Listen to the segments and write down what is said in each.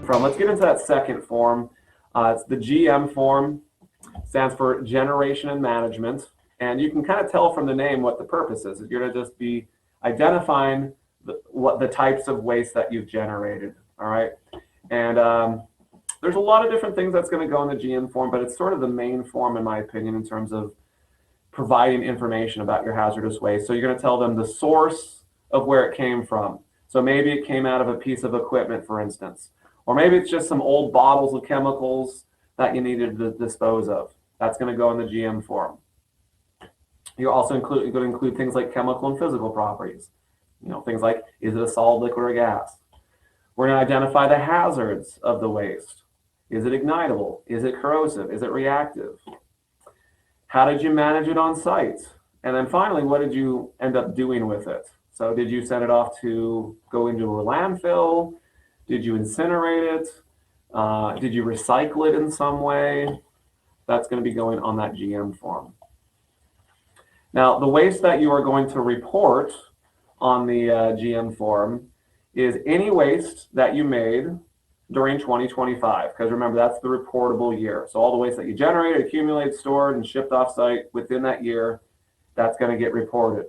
from. Let's get into that second form. It's the GM form. Stands for Generation and Management. And you can kind of tell from the name what the purpose is. You're going to just be identifying the types of waste that you've generated. All right. And there's a lot of different things that's going to go in the GM form, but it's sort of the main form, in my opinion, in terms of providing information about your hazardous waste. So you're going to tell them the source of where it came from. So maybe it came out of a piece of equipment, for instance, or maybe it's just some old bottles of chemicals that you needed to dispose of. That's going to go in the GM form. You're also going to include things like chemical and physical properties. You know, things like, is it a solid, liquid, or gas? We're going to identify the hazards of the waste. Is it ignitable? Is it corrosive? Is it reactive? How did you manage it on site? And then finally, what did you end up doing with it? So did you send it off to go into a landfill? Did you incinerate it? Did you recycle it in some way? That's going to be going on that GM form. Now, the waste that you are going to report on the GM form is any waste that you made during 2025, because remember, that's the reportable year. So all the waste that you generated, accumulated, stored, and shipped off-site within that year, that's going to get reported.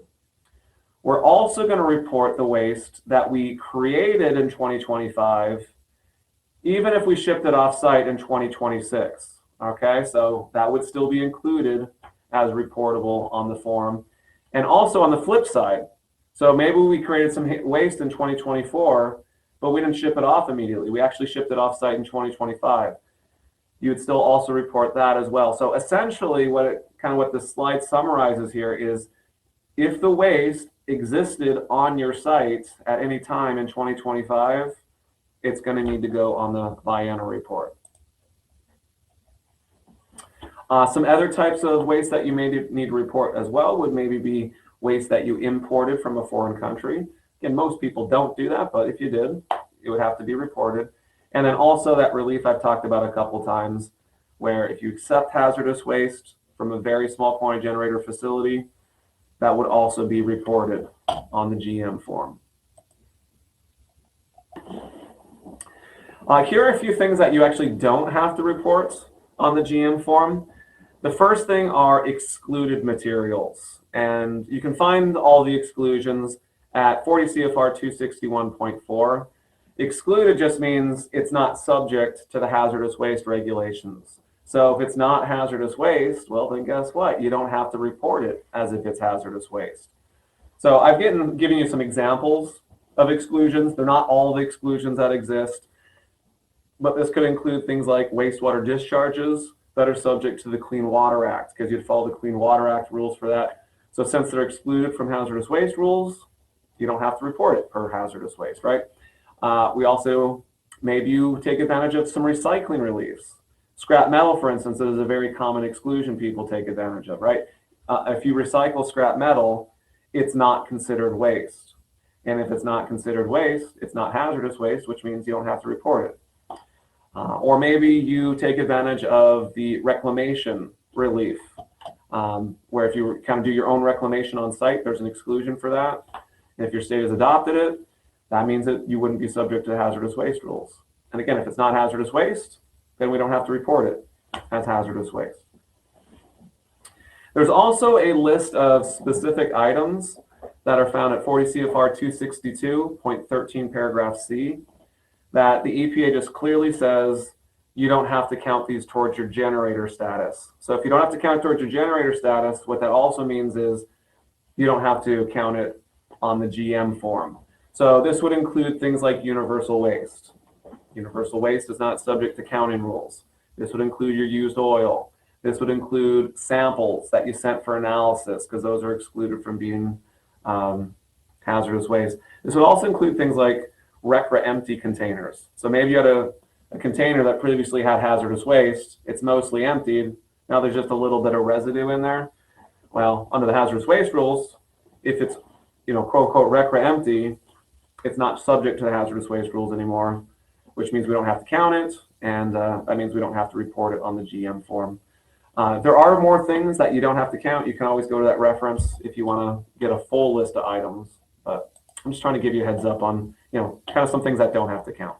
We're also going to report the waste that we created in 2025, even if we shipped it off-site in 2026. Okay, so that would still be included as reportable on the form. And also on the flip side, so maybe we created some waste in 2024, but we didn't ship it off immediately. We actually shipped it off-site in 2025. You would still also report that as well. So essentially what the slide summarizes here is if the waste existed on your site at any time in 2025, it's going to need to go on the biennial report. Some other types of waste that you may need to report as well would maybe be waste that you imported from a foreign country. Again, most people don't do that, but if you did, it would have to be reported. And then also that relief I've talked about a couple times, where if you accept hazardous waste from a very small quantity generator facility, that would also be reported on the GM form. Here are a few things that you actually don't have to report on the GM form. The first thing are excluded materials, and you can find all the exclusions at 40 CFR 261.4. Excluded just means it's not subject to the hazardous waste regulations. So if it's not hazardous waste, well, then guess what? You don't have to report it as if it's hazardous waste. So I've given you some examples of exclusions. They're not all the exclusions that exist, but this could include things like wastewater discharges that are subject to the Clean Water Act, because you'd follow the Clean Water Act rules for that. So since they're excluded from hazardous waste rules, you don't have to report it per hazardous waste, right? We also, maybe you take advantage of some recycling reliefs. Scrap metal, for instance, is a very common exclusion people take advantage of, right? If you recycle scrap metal, it's not considered waste. And if it's not considered waste, it's not hazardous waste, which means you don't have to report it. Or maybe you take advantage of the reclamation relief, where if you kind of do your own reclamation on site, there's an exclusion for that. And if your state has adopted it, that means that you wouldn't be subject to hazardous waste rules. And again, if it's not hazardous waste, then we don't have to report it as hazardous waste. There's also a list of specific items that are found at 40 CFR 262.13 paragraph C that the EPA just clearly says you don't have to count these towards your generator status. So if you don't have to count towards your generator status, what that also means is you don't have to count it on the GM form. So this would include things like universal waste. Universal waste is not subject to counting rules. This would include your used oil. This would include samples that you sent for analysis, because those are excluded from being hazardous waste. This would also include things like RCRA empty containers. So maybe you had a container that previously had hazardous waste. It's mostly emptied. Now there's just a little bit of residue in there. Well, under the hazardous waste rules, if it's, quote unquote RCRA empty, it's not subject to the hazardous waste rules anymore, which means we don't have to count it, and that means we don't have to report it on the GM form. There are more things that you don't have to count. You can always go to that reference if you want to get a full list of items, but I'm just trying to give you a heads up on, kind of some things that don't have to count.